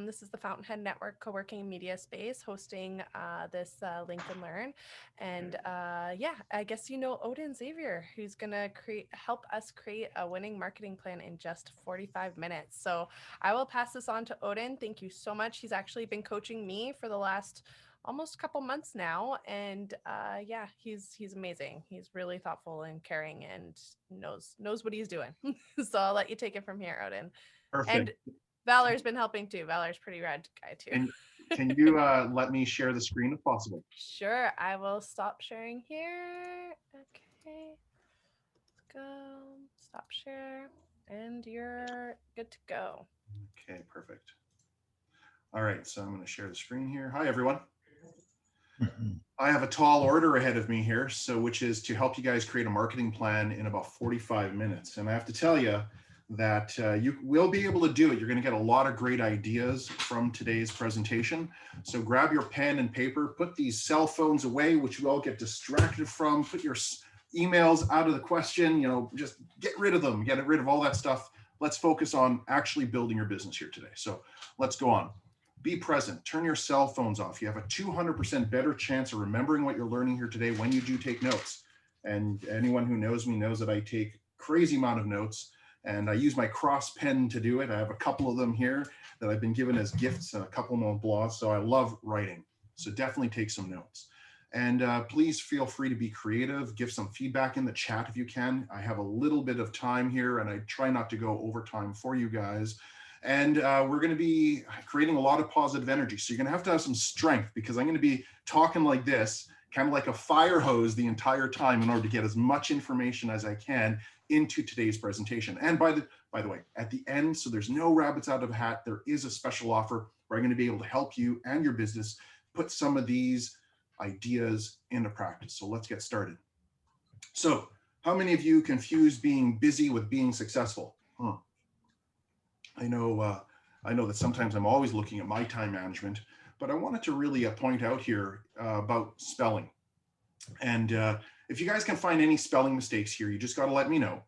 This is the Fountainhead Network co-working media space hosting this Link and Learn. And yeah, I guess you know Odin Zavier, who's going to help us create a winning marketing plan in just 45 minutes. So I will pass this on to Odin. Thank you so much. He's actually been coaching me for the last almost a couple months now, and yeah, he's amazing. He's really thoughtful and caring and knows what he's doing. So I'll let you take it from here, Odin. Perfect. And Valor's been helping too. Valor's pretty rad guy too. And can you let me share the screen if possible? Sure, I will stop sharing here. Okay, let's go. Stop share, and you're good to go. Okay, perfect. All right, so I'm going to share the screen here. Hi, everyone. I have a tall order ahead of me here, so which is to help you guys create a marketing plan in about 45 minutes. And I have to tell you that you will be able to do it. You're going to get a lot of great ideas from today's presentation. So grab your pen and paper, put these cell phones away, which you all get distracted from, put your emails out of the question, just get rid of them, get rid of all that stuff. Let's focus on actually building your business here today. So let's go on. Be present, turn your cell phones off. You have a 200% better chance of remembering what you're learning here today when you do take notes. And anyone who knows me knows that I take crazy amount of notes, and I use my cross pen to do it. I have a couple of them here that I've been given as gifts and a couple of Mont Blancs, so I love writing. So definitely take some notes. And please feel free to be creative, give some feedback in the chat if you can. I have a little bit of time here and I try not to go over time for you guys. And we're going to be creating a lot of positive energy. So you're going to have some strength, because I'm going to be talking like this, kind of like a fire hose the entire time, in order to get as much information as I can into today's presentation. And by the way, at the end, so there's no rabbits out of a hat, there is a special offer where I'm going to be able to help you and your business put some of these ideas into practice. So let's get started. So how many of you confuse being busy with being successful? I know that sometimes I'm always looking at my time management, but I wanted to really point out here about spelling. And if you guys can find any spelling mistakes here, you just got to let me know,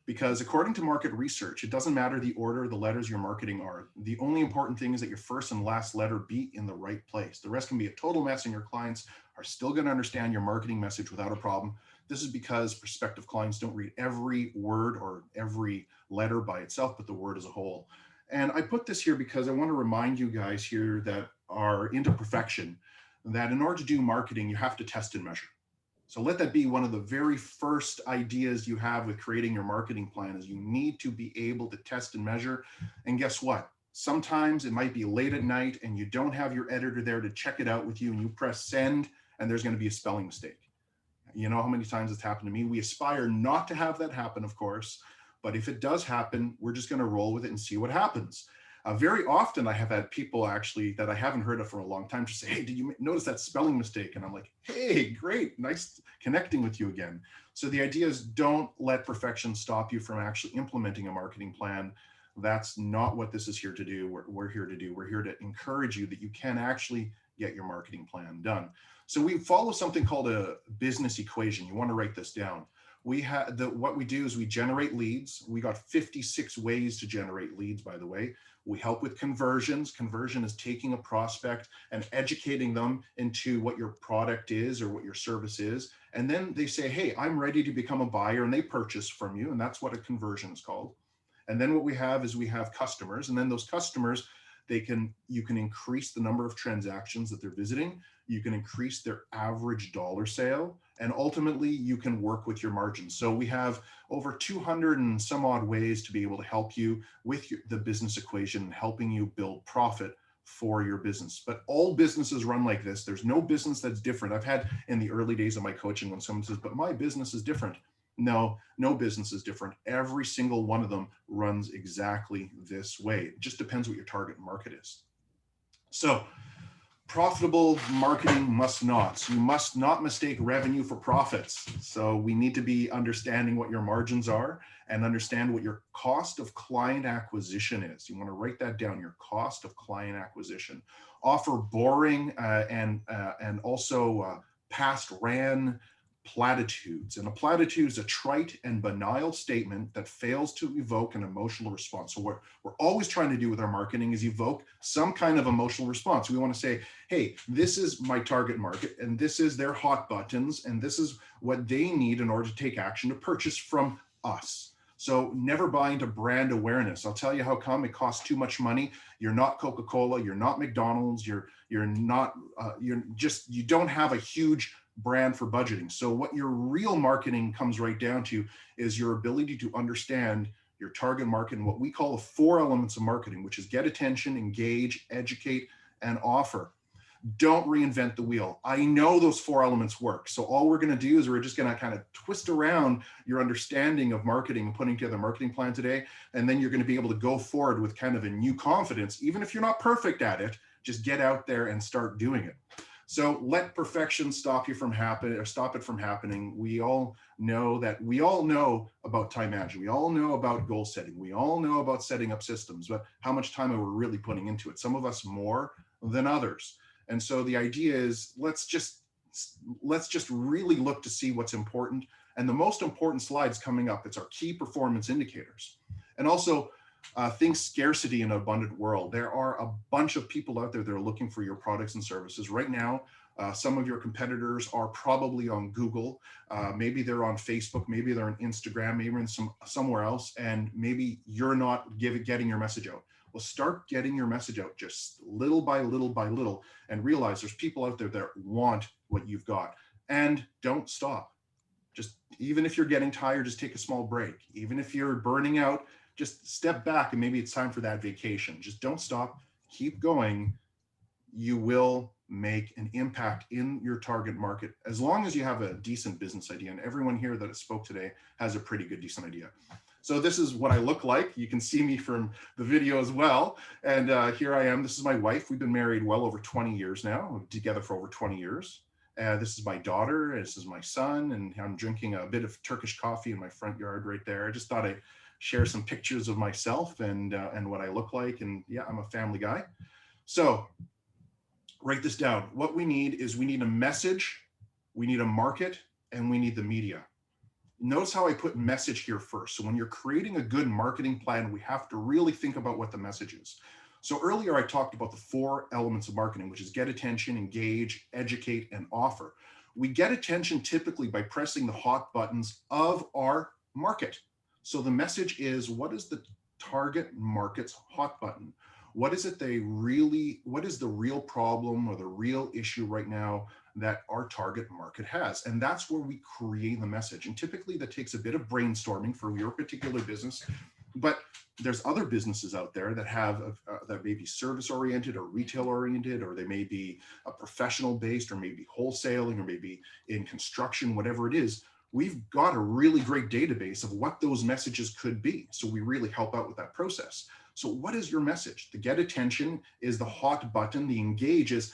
because according to market research, it doesn't matter the order the letters you're marketing are. The only important thing is that your first and last letter be in the right place. The rest can be a total mess, and your clients are still going to understand your marketing message without a problem. This is because prospective clients don't read every word or every letter by itself, but the word as a whole. And I put this here because I want to remind you guys here that are into perfection that in order to do marketing, you have to test and measure. So let that be one of the very first ideas you have with creating your marketing plan, is you need to be able to test and measure. And guess what? Sometimes it might be late at night and you don't have your editor there to check it out with you, and you press send and there's going to be a spelling mistake. You know how many times it's happened to me? We aspire not to have that happen, of course, but if it does happen, we're just going to roll with it and see what happens. Very often I have had people actually that I haven't heard of for a long time just say, hey, did you notice that spelling mistake? And I'm like, hey, great, nice connecting with you again. So the idea is, don't let perfection stop you from actually implementing a marketing plan. That's not what this is here to do. We're here to do. We're here to encourage you that you can actually get your marketing plan done. So we follow something called a business equation. You want to write this down. What we do is we generate leads. We got 56 ways to generate leads, by the way. We help with conversions. Conversion is taking a prospect and educating them into what your product is or what your service is. And then they say, hey, I'm ready to become a buyer, and they purchase from you. And that's what a conversion is called. And then what we have is we have customers, and then those customers, you can increase the number of transactions that they're visiting. You can increase their average dollar sale, and ultimately you can work with your margins. So we have over 200 and some odd ways to be able to help you with the business equation, helping you build profit for your business. But all businesses run like this. There's no business that's different. I've had in the early days of my coaching when someone says, but my business is different. No business is different. Every single one of them runs exactly this way. It just depends what your target market is. So profitable marketing must not. So you must not mistake revenue for profits. So we need to be understanding what your margins are and understand what your cost of client acquisition is. You want to write that down, your cost of client acquisition. Offer boring and also past ran platitudes. And a platitude is a trite and banal statement that fails to evoke an emotional response. So what we're always trying to do with our marketing is evoke some kind of emotional response. We want to say, hey, this is my target market, and this is their hot buttons, and this is what they need in order to take action to purchase from us. So never buy into brand awareness. I'll tell you how come. It costs too much money. You're not Coca-Cola. You're not McDonald's. You don't have a huge brand for budgeting. So what your real marketing comes right down to is your ability to understand your target market and what we call the 4 elements of marketing, which is get attention, engage, educate, and offer. Don't reinvent the wheel. I know those 4 elements work. So all we're going to do is we're just going to kind of twist around your understanding of marketing and putting together a marketing plan today. And then you're going to be able to go forward with kind of a new confidence. Even if you're not perfect at it, just get out there and start doing it. So let perfection stop it from happening. We all know about time management. We all know about goal setting. We all know about setting up systems, but how much time are we really putting into it? Some of us more than others. And so the idea is let's just really look to see what's important. And the most important slides coming up, it's our key performance indicators. And also think scarcity in an abundant world. There are a bunch of people out there that are looking for your products and services right now. Some of your competitors are probably on Google. Maybe they're on Facebook. Maybe they're on Instagram. Maybe in somewhere else. And maybe you're not getting your message out. Well, start getting your message out just little by little by little, and realize there's people out there that want what you've got. And don't stop. Just even if you're getting tired, just take a small break. Even if you're burning out, just step back and maybe it's time for that vacation. Just don't stop, keep going. You will make an impact in your target market as long as you have a decent business idea. And everyone here that spoke today has a pretty good, decent idea. So this is what I look like. You can see me from the video as well. And here I am. This is my wife. We've been married well over 20 years now. We're together for over 20 years. This is my daughter. This is my son. And I'm drinking a bit of Turkish coffee in my front yard right there. I just thought I'd share some pictures of myself and what I look like. And yeah, I'm a family guy. So write this down. What we need is we need a message, we need a market, and we need the media. Notice how I put message here first. So when you're creating a good marketing plan, we have to really think about what the message is. So earlier I talked about the 4 elements of marketing, which is get attention, engage, educate, and offer. We get attention typically by pressing the hot buttons of our market. So the message is, what is the target market's hot button? What is the real problem or the real issue right now that our target market has? And that's where we create the message. And typically that takes a bit of brainstorming for your particular business, but there's other businesses out there that have that may be service oriented or retail oriented, or they may be a professional based, or maybe wholesaling, or maybe in construction, whatever it is. We've got a really great database of what those messages could be. So we really help out with that process. So what is your message? The get attention is the hot button. The engage is,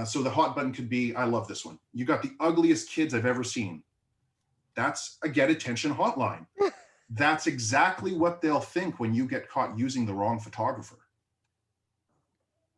so the hot button could be, I love this one. You got the ugliest kids I've ever seen. That's a get attention hotline. That's exactly what they'll think when you get caught using the wrong photographer.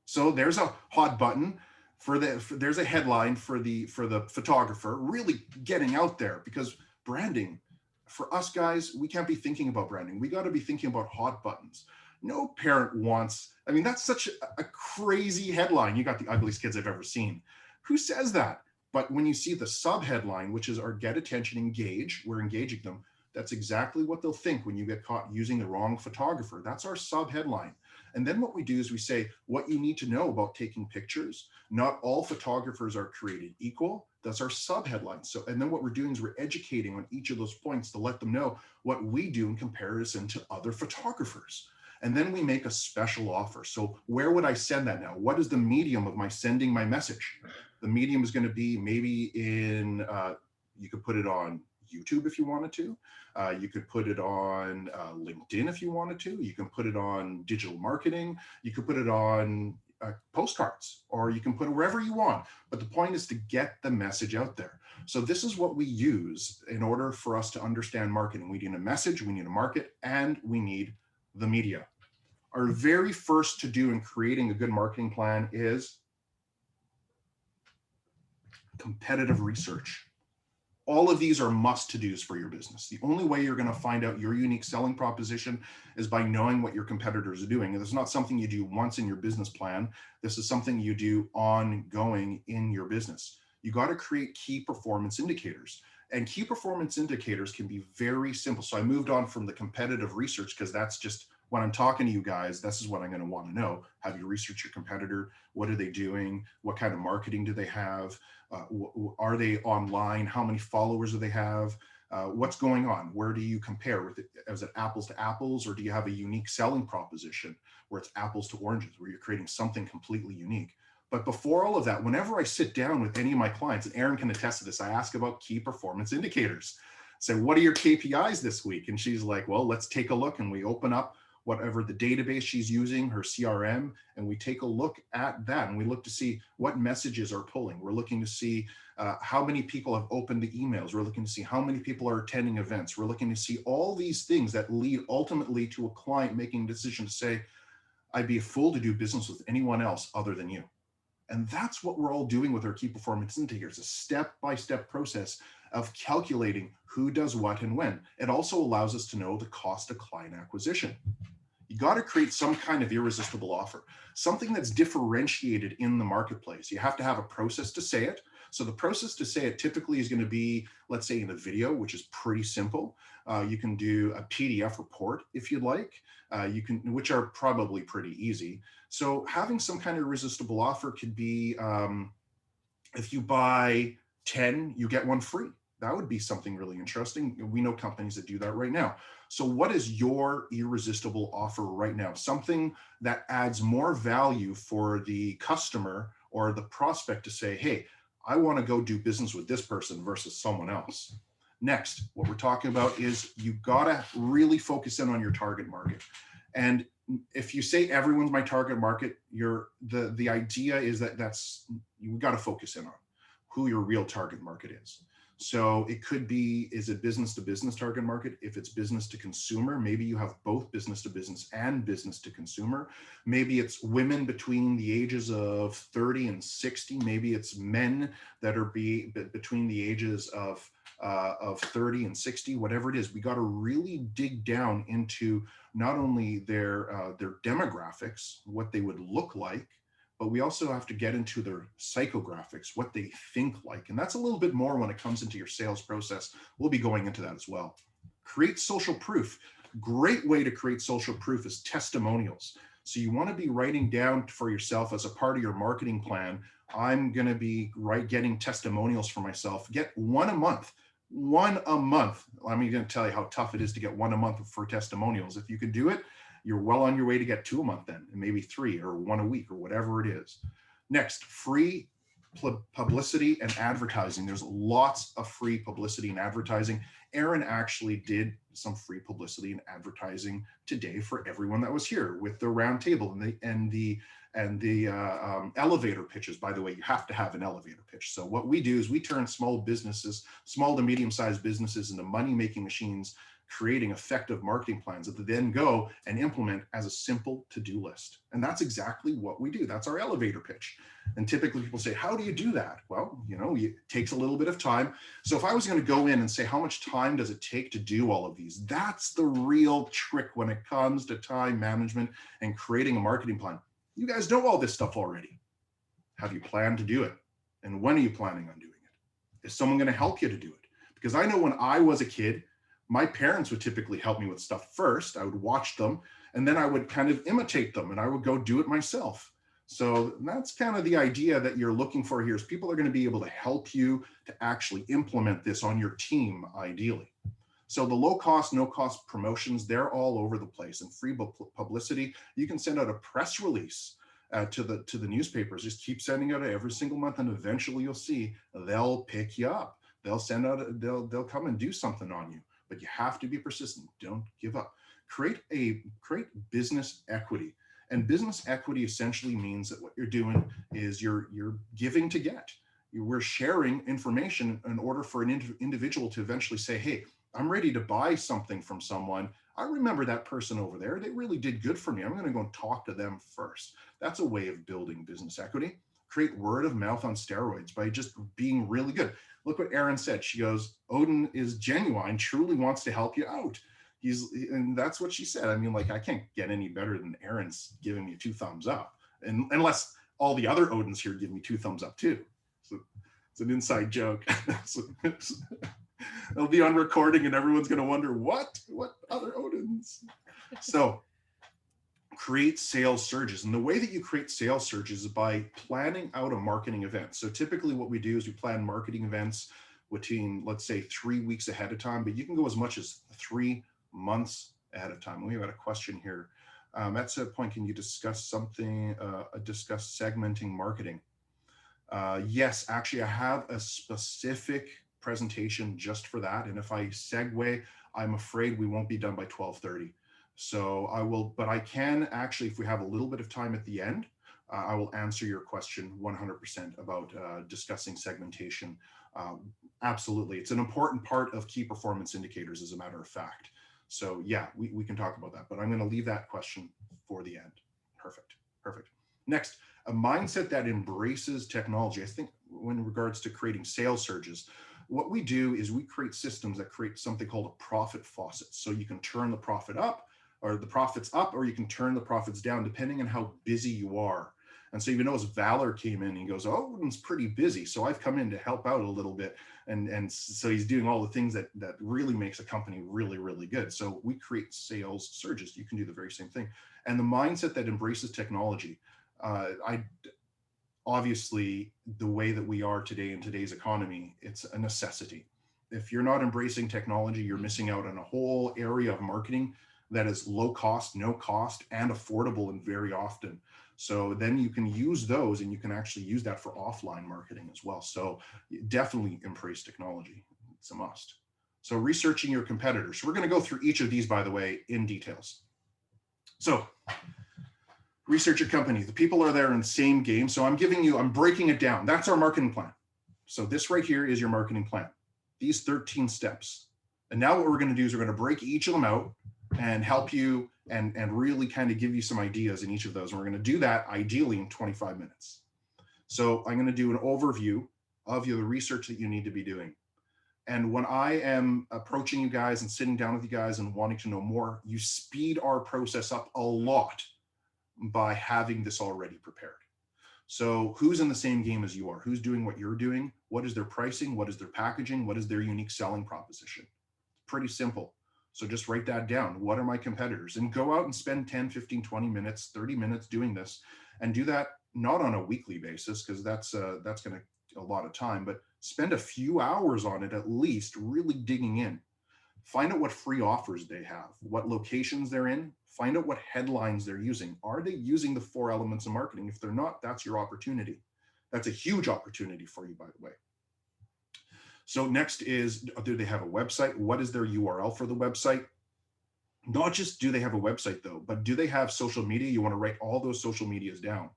So there's a hot button. There's a headline for the photographer really getting out there, because branding for us guys, we can't be thinking about branding. We got to be thinking about hot buttons. No parent wants, I mean, that's such a crazy headline. You got the ugliest kids I've ever seen. Who says that? But when you see the sub headline, which is our get attention, engage, we're engaging them. That's exactly what they'll think when you get caught using the wrong photographer. That's our sub headline. And then what we do is we say what you need to know about taking pictures. Not all photographers are created equal. That's our sub headline. So, and then what we're doing is we're educating on each of those points to let them know what we do in comparison to other photographers. And then we make a special offer. So where would I send that now? What is the medium of my sending my message? The medium is going to be maybe in, you could put it on YouTube if you wanted to. You could put it on LinkedIn if you wanted to. You can put it on digital marketing. You could put it on postcards, or you can put it wherever you want. But the point is to get the message out there. So this is what we use in order for us to understand marketing. We need a message, we need a market, and we need the media. Our very first to do in creating a good marketing plan is competitive research. All of these are must-to-dos for your business. The only way you're going to find out your unique selling proposition is by knowing what your competitors are doing. And it's not something you do once in your business plan. This is something you do ongoing in your business. You got to create key performance indicators. And key performance indicators can be very simple. So I moved on from the competitive research because that's just when I'm talking to you guys, this is what I'm going to want to know. Have you researched your competitor? What are they doing? What kind of marketing do they have? Are they online? How many followers do they have? What's going on? Where do you compare with it? Is it apples to apples, or do you have a unique selling proposition where it's apples to oranges, where you're creating something completely unique? But before all of that, whenever I sit down with any of my clients, and Erin can attest to this, I ask about key performance indicators. Say, what are your KPIs this week? And she's like, well, let's take a look. And we open up whatever the database she's using, her CRM, and we take a look at that. And we look to see what messages are pulling. We're looking to see how many people have opened the emails. We're looking to see how many people are attending events. We're looking to see all these things that lead ultimately to a client making a decision to say, I'd be a fool to do business with anyone else other than you. And that's what we're all doing with our key performance indicators, a step-by-step process of calculating who does what and when. It also allows us to know the cost of client acquisition. You got to create some kind of irresistible offer, something that's differentiated in the marketplace. You have to have a process to say it. So the process to say it typically is going to be, let's say, in a video, which is pretty simple. You can do a PDF report if you'd like, which are probably pretty easy. So having some kind of irresistible offer could be, if you buy 10, you get one free. That would be something really interesting. We know companies that do that right now. So what is your irresistible offer right now? Something that adds more value for the customer or the prospect to say, hey, I want to go do business with this person versus someone else. Next, what we're talking about is you got to really focus in on your target market. And if you say everyone's my target market, the idea is that's you got to focus in on who your real target market is. So it could be, is it business to business target market? If it's business to consumer, maybe you have both business to business and business to consumer. Maybe it's women between the ages of 30 and 60. Maybe it's men that are between the ages of 30 and 60, whatever it is. We got to really dig down into not only their demographics, what they would look like, but we also have to get into their psychographics, what they think like. And that's a little bit more when it comes into your sales process. We'll be going into that as well. Create social proof. Great way to create social proof is testimonials. So you want to be writing down for yourself as a part of your marketing plan, I'm going to be getting testimonials for myself. Get one a month. One a month. I'm going to tell you how tough it is to get one a month for testimonials. If you can do it, you're well on your way to get 2 a month then, and maybe 3 or 1 a week or whatever it is. Next, free publicity and advertising. There's lots of free publicity and advertising. Erin actually did some free publicity and advertising today for everyone that was here with the round table and the elevator pitches. By the way, you have to have an elevator pitch. So what we do is we turn small to medium-sized businesses into money-making machines, creating effective marketing plans that they then go and implement as a simple to-do list. And that's exactly what we do. That's our elevator pitch. And typically people say, how do you do that? Well, it takes a little bit of time. So if I was going to go in and say, how much time does it take to do all of these? That's the real trick when it comes to time management and creating a marketing plan. You guys know all this stuff already. Have you planned to do it? And when are you planning on doing it? Is someone going to help you to do it? Because I know when I was a kid, my parents would typically help me with stuff first. I would watch them, and then I would kind of imitate them, and I would go do it myself. So that's kind of the idea that you're looking for here, is people are going to be able to help you to actually implement this on your team, ideally. So the low cost, no cost promotions, they're all over the place. And free publicity, you can send out a press release to the newspapers. Just keep sending out every single month, and eventually you'll see they'll pick you up. They'll they'll come and do something on you. But you have to be persistent. Don't give up. Create business equity. And business equity essentially means that what you're doing is you're giving to get. We're sharing information in order for an individual to eventually say, hey, I'm ready to buy something from someone. I remember that person over there. They really did good for me. I'm going to go and talk to them first. That's a way of building business equity. create word of mouth on steroids by just being really good. Look what Erin said. She goes, Odin is genuine, truly wants to help you out. And that's what she said. I mean, like, I can't get any better than Erin's giving me 2 thumbs up, and unless all the other Odins here give me 2 thumbs up too. So it's an inside joke. So, it'll be on recording and everyone's going to wonder what other Odins. So create sales surges. And the way that you create sales surges is by planning out a marketing event. So typically what we do is we plan marketing events between, let's say, 3 weeks ahead of time, but you can go as much as 3 months ahead of time. We've got a question here. At that point, can you discuss something, discuss segmenting marketing? Yes, actually I have a specific presentation just for that. And if I segue, I'm afraid we won't be done by 12:30. So I will, but I can actually, if we have a little bit of time at the end, I will answer your question 100% about discussing segmentation. Absolutely. It's an important part of key performance indicators, as a matter of fact. So yeah, we can talk about that, but I'm going to leave that question for the end. Perfect. Perfect. Next, a mindset that embraces technology. I think in regards to creating sales surges, what we do is we create systems that create something called a profit faucet. So you can turn the profit up, or the profits up, or you can turn the profits down depending on how busy you are. And so even though Valor came in and he goes, oh, Odin's pretty busy, so I've come in to help out a little bit. And so he's doing all the things that really makes a company really, really good. So we create sales surges. You can do the very same thing. And the mindset that embraces technology, obviously the way that we are today in today's economy, it's a necessity. If you're not embracing technology, you're missing out on a whole area of marketing that is low cost, no cost, and affordable, and very often. So then you can use those, and you can actually use that for offline marketing as well. So definitely embrace technology. It's a must. So researching your competitors. So we're going to go through each of these, by the way, in details. So research your company. The people are there in the same game. So I'm breaking it down. That's our marketing plan. So this right here is your marketing plan. These 13 steps. And now what we're going to do is we're going to break each of them out and help you and really kind of give you some ideas in each of those. And we're going to do that ideally in 25 minutes. So I'm going to do an overview of the research that you need to be doing. And when I am approaching you guys and sitting down with you guys and wanting to know more, you speed our process up a lot by having this already prepared. So who's in the same game as you are? Who's doing what you're doing? What is their pricing? What is their packaging? What is their unique selling proposition? Pretty simple. So just write that down. What are my competitors? And go out and spend 10, 15, 20 minutes, 30 minutes doing this, and do that not on a weekly basis, because that's going to a lot of time, but spend a few hours on it at least, really digging in. Find out what free offers they have, what locations they're in, find out what headlines they're using. Are they using the 4 elements of marketing? If they're not, that's your opportunity. That's a huge opportunity for you, by the way. So next is, do they have a website? What is their URL for the website? Not just do they have a website though, but do they have social media? You want to write all those social medias down.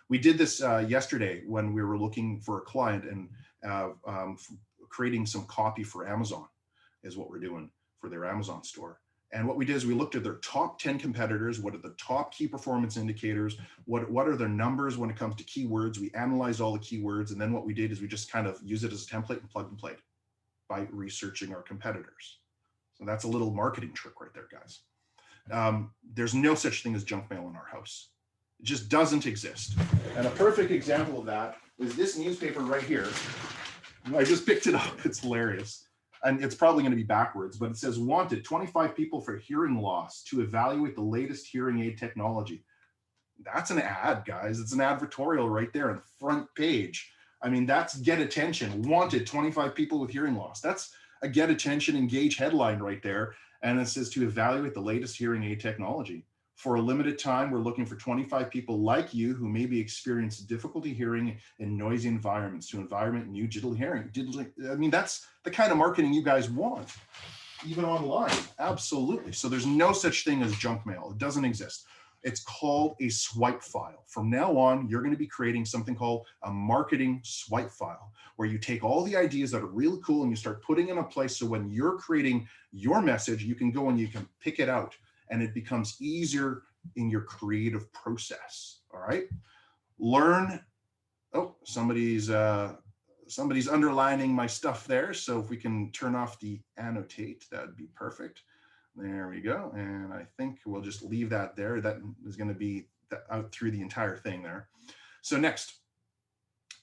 We did this yesterday when we were looking for a client and creating some copy for Amazon is what we're doing for their Amazon store. And what we did is we looked at their top 10 competitors. What are the top key performance indicators? What are their numbers when it comes to keywords? We analyzed all the keywords. And then what we did is we just kind of use it as a template and plug and play by researching our competitors. So that's a little marketing trick right there, guys. There's no such thing as junk mail in our house. It just doesn't exist. And a perfect example of that is this newspaper right here. I just picked it up. It's hilarious. And it's probably going to be backwards, but it says, wanted 25 people for hearing loss to evaluate the latest hearing aid technology. That's an ad, guys. It's an advertorial right there on the front page. I mean, that's get attention. Wanted 25 people with hearing loss. That's a get attention, engage headline right there. And it says to evaluate the latest hearing aid technology. For a limited time, we're looking for 25 people like you who maybe experience difficulty hearing in noisy environments to environment new digital hearing. I mean, that's the kind of marketing you guys want, even online. Absolutely. So there's no such thing as junk mail. It doesn't exist. It's called a swipe file. From now on, you're going to be creating something called a marketing swipe file, where you take all the ideas that are really cool and you start putting in a place so when you're creating your message, you can go and you can pick it out. And it becomes easier in your creative process. All right. Learn Oh, somebody's underlining my stuff there. So if we can turn off the annotate, that would be perfect. There we go. And I think we'll just leave that there. That is going to be out through the entire thing there. So next,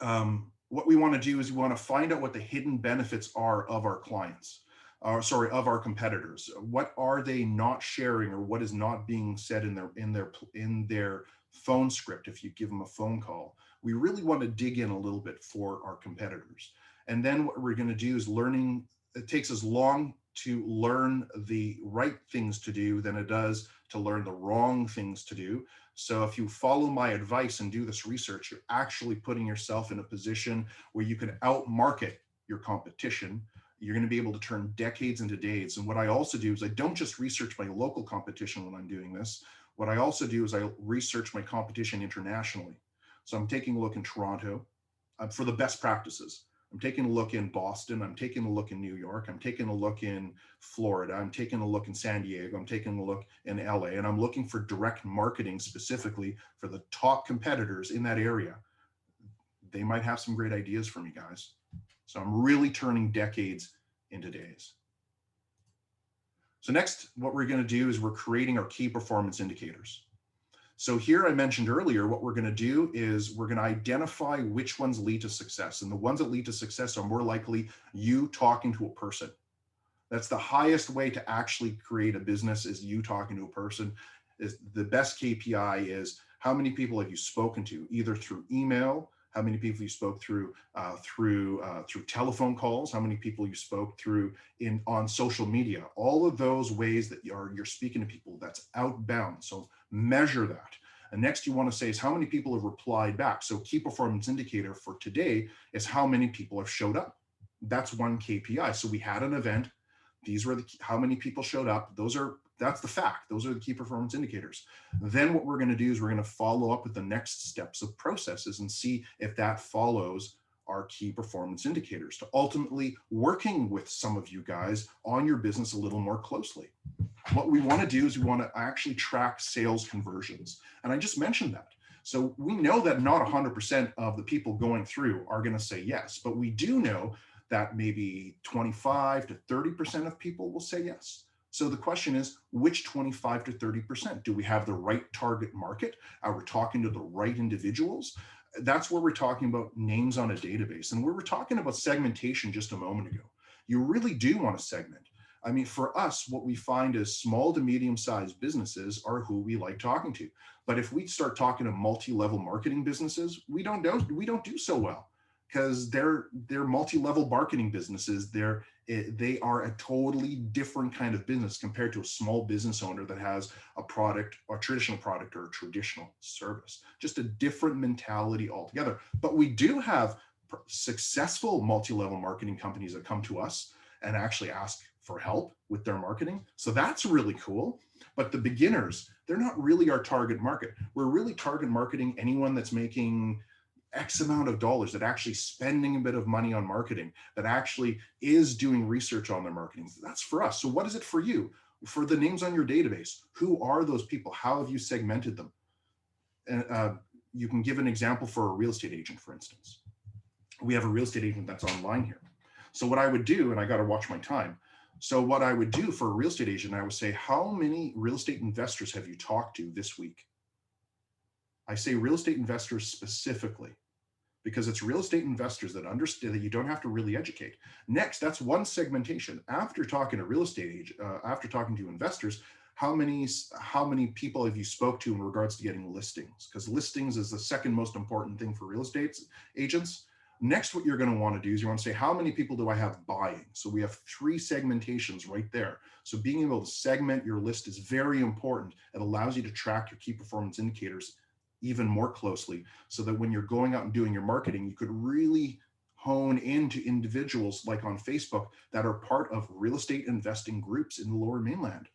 what we want to do is we want to find out what the hidden benefits are of our clients, of our competitors. What are they not sharing, or what is not being said in their phone script if you give them a phone call? We really want to dig in a little bit for our competitors. And then what we're going to do is learning. It takes as long to learn the right things to do than it does to learn the wrong things to do. So if you follow my advice and do this research, you're actually putting yourself in a position where you can outmarket your competition. You're going to be able to turn decades into days. And what I also do is I don't just research my local competition when I'm doing this. What I also do is I research my competition internationally. So I'm taking a look in Toronto for the best practices. I'm taking a look in Boston. I'm taking a look in New York. I'm taking a look in Florida. I'm taking a look in San Diego. I'm taking a look in LA. And I'm looking for direct marketing specifically for the top competitors in that area. They might have some great ideas for me, guys. So I'm really turning decades into days. So next, what we're going to do is we're creating our key performance indicators. So here I mentioned earlier, what we're going to do is we're going to identify which ones lead to success. And the ones that lead to success are more likely you talking to a person. That's the highest way to actually create a business, is you talking to a person. Is the best KPI is how many people have you spoken to, either through email, how many people you spoke through telephone calls, how many people you spoke through on social media. All of those ways that you're speaking to people, that's outbound. So measure that. And next you want to say is how many people have replied back. So key performance indicator for today is how many people have showed up. That's one KPI. So we had an event. These were how many people showed up. That's the fact. Those are the key performance indicators. Then what we're going to do is we're going to follow up with the next steps of processes and see if that follows our key performance indicators, to ultimately working with some of you guys on your business a little more closely. What we want to do is we want to actually track sales conversions. And I just mentioned that. So we know that not 100% of the people going through are going to say yes, but we do know that maybe 25 to 30% of people will say yes. So the question is, which 25 to 30%? Do we have the right target market? Are we talking to the right individuals? That's where we're talking about names on a database. And we were talking about segmentation just a moment ago. You really do want to segment. I mean, for us, what we find is small to medium-sized businesses are who we like talking to. But if we start talking to multi-level marketing businesses, we don't do so well, because they're multi-level marketing businesses. They are a totally different kind of business compared to a small business owner that has a product, or a traditional product, or a traditional service. Just a different mentality altogether. But we do have successful multi-level marketing companies that come to us and actually ask for help with their marketing. So that's really cool. But the beginners, they're not really our target market. We're really target marketing anyone that's making X amount of dollars, that actually spending a bit of money on marketing, that actually is doing research on their marketing. That's for us. So what is it for you? For the names on your database, who are those people? How have you segmented them? And you can give an example for a real estate agent, for instance. We have a real estate agent that's online here. So what I would do, and I got to watch my time. So what I would do for a real estate agent, I would say, how many real estate investors have you talked to this week? I say real estate investors specifically, because it's real estate investors that understand that you don't have to really educate. Next, that's one segmentation. After talking to real estate agent, after talking to investors, how many people have you spoke to in regards to getting listings? Because listings is the second most important thing for real estate agents. Next, what you're going to want to do is you want to say, how many people do I have buying? So we have 3 segmentations right there. So being able to segment your list is very important. It allows you to track your key performance indicators even more closely, so that when you're going out and doing your marketing, you could really hone into individuals like on Facebook that are part of real estate investing groups in the Lower Mainland.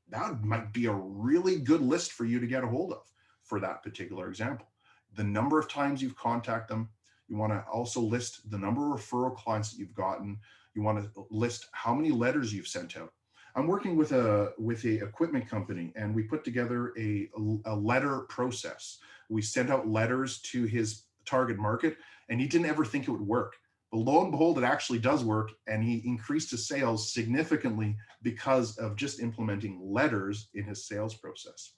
That might be a really good list for you to get a hold of for that particular example. The number of times you've contacted them. You want to also list the number of referral clients that you've gotten. You want to list how many letters you've sent out. I'm working with a equipment company, and we put together a letter process. We sent out letters to target market, and he didn't ever think it would work. But lo and behold, it actually does work, and he increased his sales significantly because of just implementing letters in his sales process.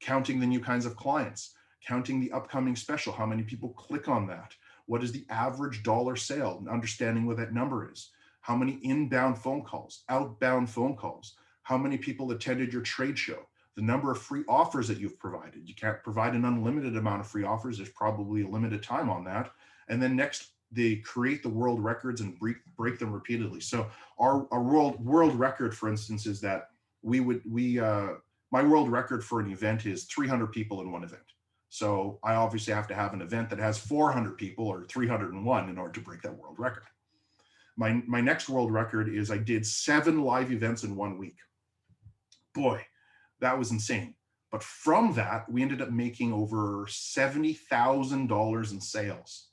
Counting the new kinds of clients, counting the upcoming special, how many people click on that, what is the average dollar sale, and understanding what that number is, how many inbound phone calls, outbound phone calls, how many people attended your trade show, the number of free offers that you've provided. You can't provide an unlimited amount of free offers. There's probably a limited time on that. And then next, they create the world records and break them repeatedly. So our world record, for instance, is that my world record for an event is 300 people in one event. So I obviously have to have an event that has 400 people or 301 in order to break that world record. My next world record is I did 7 live events in 1 week. Boy, that was insane. But from that, we ended up making over $70,000 in sales.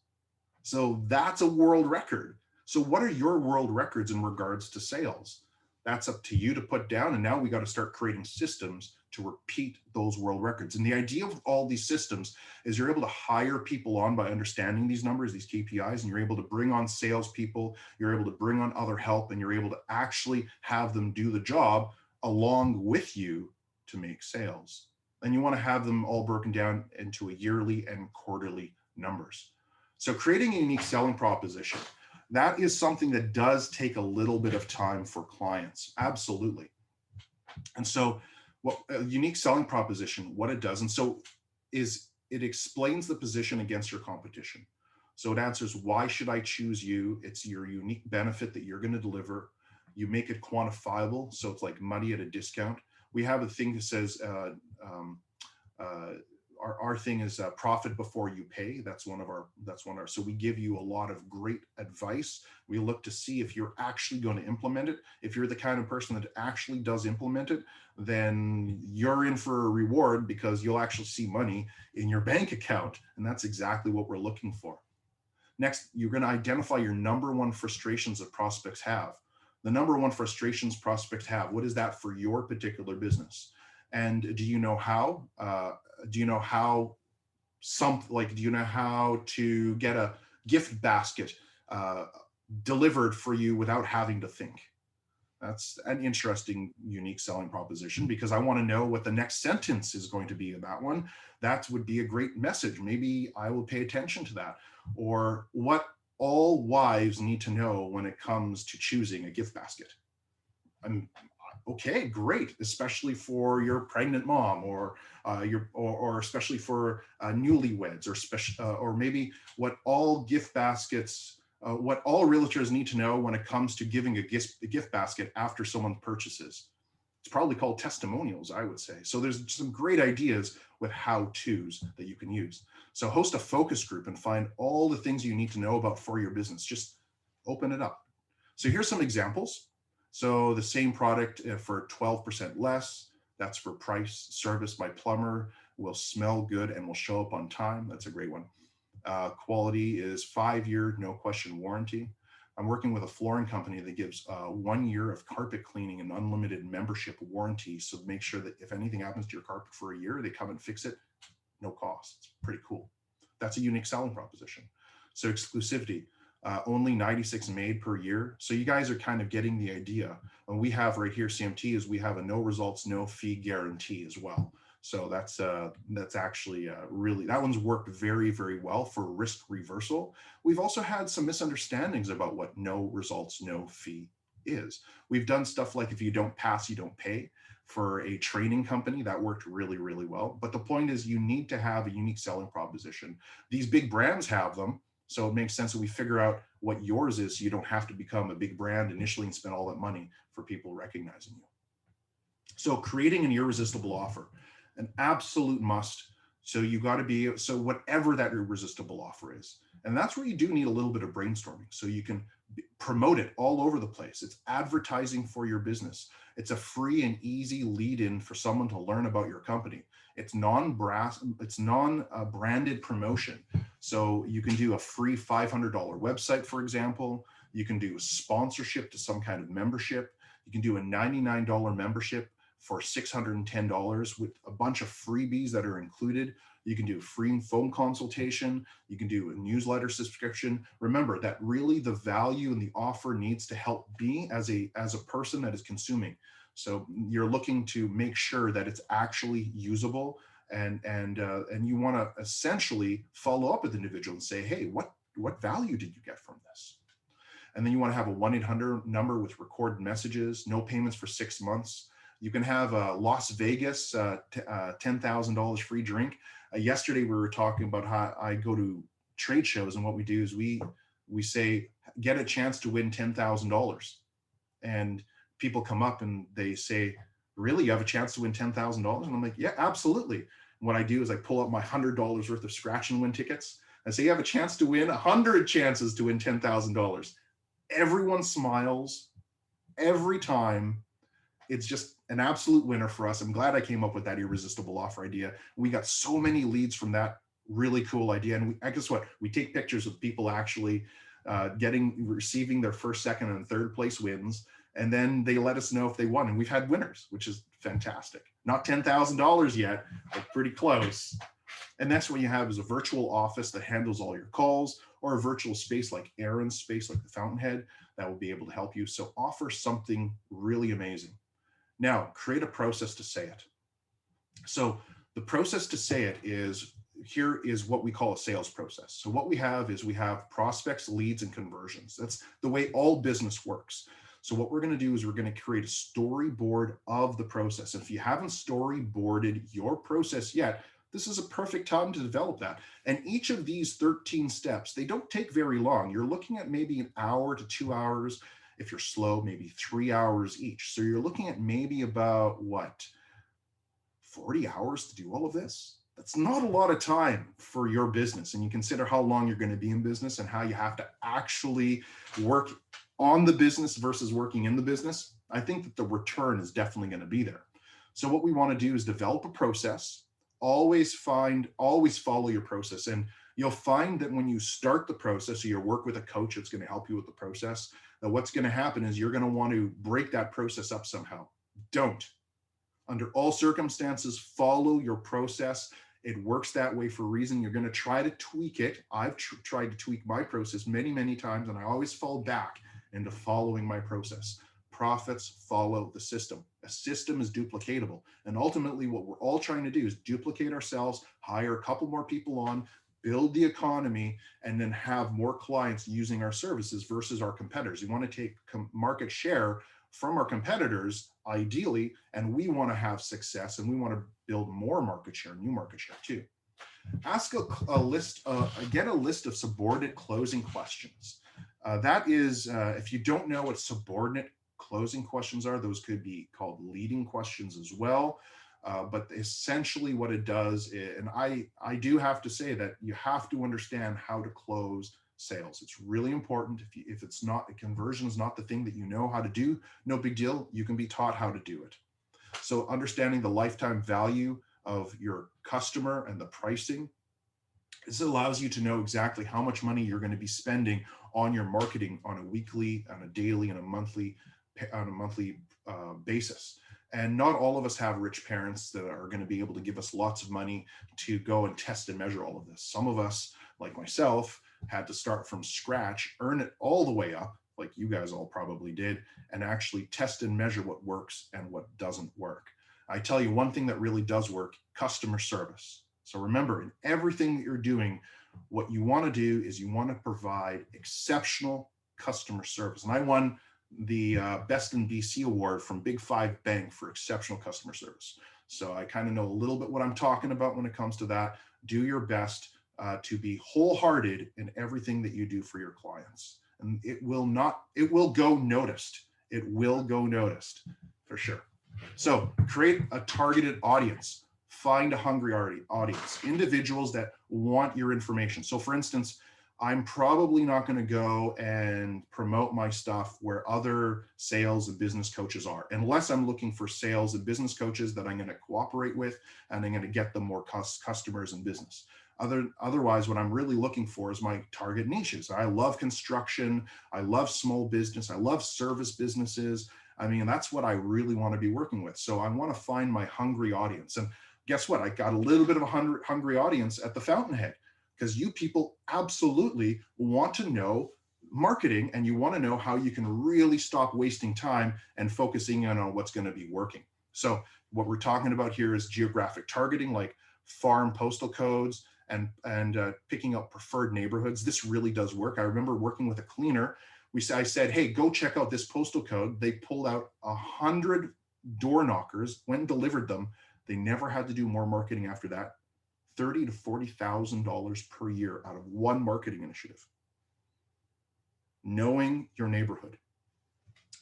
So that's a world record. So what are your world records in regards to sales? That's up to you to put down. And now we got to start creating systems to repeat those world records. And the idea of all these systems is you're able to hire people on by understanding these numbers, these KPIs, and you're able to bring on salespeople, you're able to bring on other help, and you're able to actually have them do the job along with you to make sales. And you want to have them all broken down into a yearly and quarterly numbers. So creating a unique selling proposition, that is something that does take a little bit of time for clients. Absolutely. And so what a unique selling proposition, what it does, and so is it explains the position against your competition. So it answers, why should I choose you? It's your unique benefit that you're going to deliver. You make it quantifiable. So it's like money at a discount. We have a thing that says, our thing is profit before you pay. That's one of our, so we give you a lot of great advice. We look to see if you're actually going to implement it. If you're the kind of person that actually does implement it, then you're in for a reward because you'll actually see money in your bank account. And that's exactly what we're looking for. Next, you're going to identify your number one frustrations that prospects have. The number one frustrations prospects have, what is that for your particular business? And do you know how? Do you know how to get a gift basket delivered for you without having to think? That's an interesting, unique selling proposition, because I want to know what the next sentence is going to be in that one. That would be a great message. Maybe I will pay attention to that. Or what all wives need to know when it comes to choosing a gift basket. Okay, great, especially for your pregnant mom, or especially for newlyweds, or maybe what all gift baskets, what all realtors need to know when it comes to giving a gift basket after someone purchases. It's probably called testimonials, I would say. So there's some great ideas with how-tos that you can use. So host a focus group and find all the things you need to know about for your business. Just open it up. So here's some examples. So the same product for 12% less, that's for price. Service by plumber, will smell good and will show up on time. That's a great one. Quality is 5-year, no question warranty. I'm working with a flooring company that gives 1 year of carpet cleaning and unlimited membership warranty. So make sure that if anything happens to your carpet for a year, they come and fix it, no cost. It's pretty cool. That's a unique selling proposition. So exclusivity. Only 96 made per year. So you guys are kind of getting the idea. And we have right here, CMT, is we have a no results, no fee guarantee as well. So that's actually really, that one's worked very, very well for risk reversal. We've also had some misunderstandings about what no results, no fee is. We've done stuff like, if you don't pass, you don't pay. For a training company, that worked really, really well. But the point is, you need to have a unique selling proposition. These big brands have them. So it makes sense that we figure out what yours is, so you don't have to become a big brand initially and spend all that money for people recognizing you. So creating an irresistible offer, an absolute must. So you got to be, so whatever that irresistible offer is. And that's where you do need a little bit of brainstorming, so you can promote it all over the place. It's advertising for your business. It's a free and easy lead-in for someone to learn about your company. It's non-branded promotion. So you can do a free $500 website, for example. You can do a sponsorship to some kind of membership. You can do a $99 membership for $610 with a bunch of freebies that are included. You can do a free phone consultation. You can do a newsletter subscription. Remember that really the value and the offer needs to help me as a person that is consuming. So you're looking to make sure that it's actually usable, and you want to essentially follow up with the individual and say, hey, what value did you get from this? And then you want to have a 1-800 number with recorded messages, no payments for 6 months. You can have a Las Vegas $10,000 free drink. Yesterday, we were talking about how I go to trade shows, and what we do is we say, get a chance to win $10,000. And people come up and they say, really, you have a chance to win $10,000? And I'm like, yeah, absolutely. And what I do is I pull up my $100 worth of scratch and win tickets. I say, you have a chance to win 100 chances to win $10,000. Everyone smiles every time. It's just an absolute winner for us. I'm glad I came up with that irresistible offer idea. We got so many leads from that really cool idea. And I guess what? We take pictures of people actually receiving their first, second, and third place wins. And then they let us know if they won. And we've had winners, which is fantastic. Not $10,000 yet, but pretty close. And that's what you have is a virtual office that handles all your calls, or a virtual space like Aaron's space, like the Fountainhead, that will be able to help you. So offer something really amazing. Now, create a process to say it. So the process to say it is, here is what we call a sales process. So what we have is we have prospects, leads, and conversions. That's the way all business works. So what we're going to do is we're going to create a storyboard of the process. If you haven't storyboarded your process yet, this is a perfect time to develop that. And each of these 13 steps, they don't take very long. You're looking at maybe 1 hour to 2 hours. If you're slow, maybe 3 hours each. So you're looking at maybe about 40 hours to do all of this? That's not a lot of time for your business. And you consider how long you're going to be in business and how you have to actually work on the business versus working in the business. I think that the return is definitely going to be there. So what we want to do is develop a process. Always follow your process. And you'll find that when you start the process, or you work with a coach that's going to help you with the process, that what's going to happen is you're going to want to break that process up somehow. Don't. Under all circumstances, follow your process. It works that way for a reason. You're going to try to tweak it. I've tried to tweak my process many, many times, and I always fall back into following my process. Profits follow the system. A system is duplicatable. And ultimately, what we're all trying to do is duplicate ourselves, hire a couple more people on, build the economy, and then have more clients using our services versus our competitors. You want to take market share from our competitors, ideally, and we want to have success, and we want to build more market share, new market share too. Ask get a list of subordinate closing questions. That is, if you don't know what subordinate closing questions are, those could be called leading questions as well. But essentially what it does, and I do have to say that you have to understand how to close sales. It's really important. If it's not, a conversion is not the thing that you know how to do, no big deal. You can be taught how to do it. So understanding the lifetime value of your customer and the pricing, this allows you to know exactly how much money you're going to be spending on your marketing on a weekly, on a daily, and a monthly basis. And not all of us have rich parents that are going to be able to give us lots of money to go and test and measure all of this. Some of us, like myself, had to start from scratch, earn it all the way up, like you guys all probably did, and actually test and measure what works and what doesn't work. I tell you one thing that really does work: customer service. So remember, in everything that you're doing, what you want to do is you want to provide exceptional customer service. And I won the Best in BC award from Big Five Bank for exceptional customer service. So I kind of know a little bit what I'm talking about when it comes to that. Do your best to be wholehearted in everything that you do for your clients. And it will go noticed. It will go noticed for sure. So create a targeted audience. Find a hungry audience, individuals that want your information. So for instance, I'm probably not going to go and promote my stuff where other sales and business coaches are, unless I'm looking for sales and business coaches that I'm going to cooperate with, and I'm going to get them more customers and business. Otherwise, what I'm really looking for is my target niches. I love construction. I love small business. I love service businesses. I mean, that's what I really want to be working with. So I want to find my hungry audience. And guess what? I got a little bit of a hungry audience at the Fountainhead, because you people absolutely want to know marketing, and you want to know how you can really stop wasting time and focusing in on what's going to be working. So what we're talking about here is geographic targeting, like farm postal codes, and picking up preferred neighborhoods. This really does work. I remember working with a cleaner. I said, hey, go check out this postal code. They pulled out 100 door knockers, went and delivered them. They never had to do more marketing after that. $30,000 to $40,000 per year out of one marketing initiative. Knowing your neighborhood.